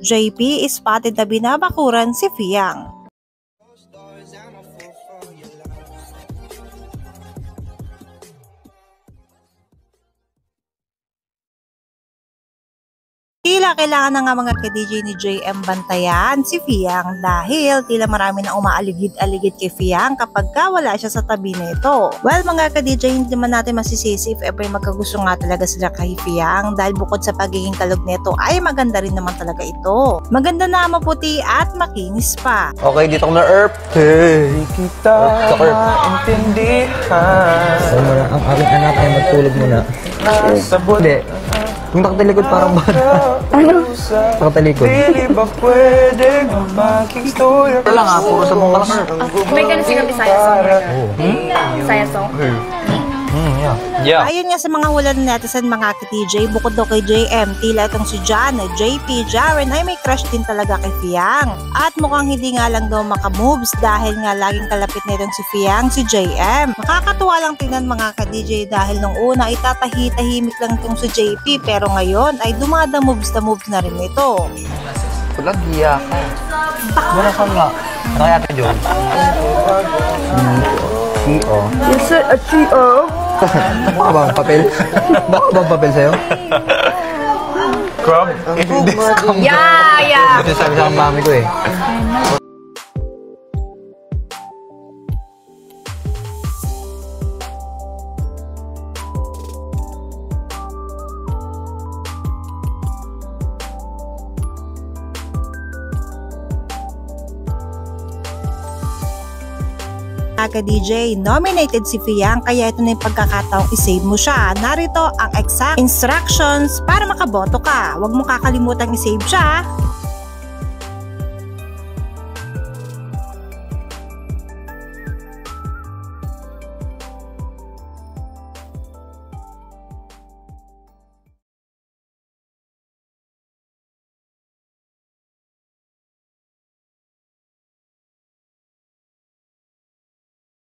JP spotted na binabakuran si Fiang. Tila kailangan na nga mga ka-DJ ni JM bantayan si Fiang dahil tila marami na umaaligid-aligid kay Fiang kapag wala siya sa tabi nito. Well mga ka-DJ, hindi naman natin masisisi if ever magkagusto nga talaga sila kay Fiang dahil bukod sa pagiging kalog nito ay maganda rin naman talaga ito. Maganda na, maputi at makinis pa. Okay, dito ko na Earp. Hey, kita maintindihan. Ang aking anak ay magtulog muna. Sabot. Hindi. Yung nakatalikod parang ba? Ano? Nakatalikod. Pili ba pwede maging storya? Wala nga, puro sa mga May ganun silang Bisaya song. Bisaya song? Yeah. Ayon nga sa mga hula ng netizen mga ka-TJ, bukod daw kay JM, tila itong si John, JP, Jaren ay may crush din talaga kay Fiang. At mukhang hindi nga lang daw makamoves dahil nga laging kalapit nitong si Fiang, si JM. Nakakatuwa lang tingnan mga ka-DJ dahil nung una ay tahimik lang itong si JP pero ngayon ay moves na rin ito. Pulag giya ka. Wala ka nga. Ano kaya ito, John? C.O. Is it a G.O.? Baka bang papel? Baka bang papel sa'yo? Crab? Yeah! Ito sabi sa mami ko eh. Ka-DJ, nominated si Fiang kaya ito na yung pagkakataong isave mo siya. Narito ang exact instructions para makaboto ka. Huwag mo kakalimutan isave siya.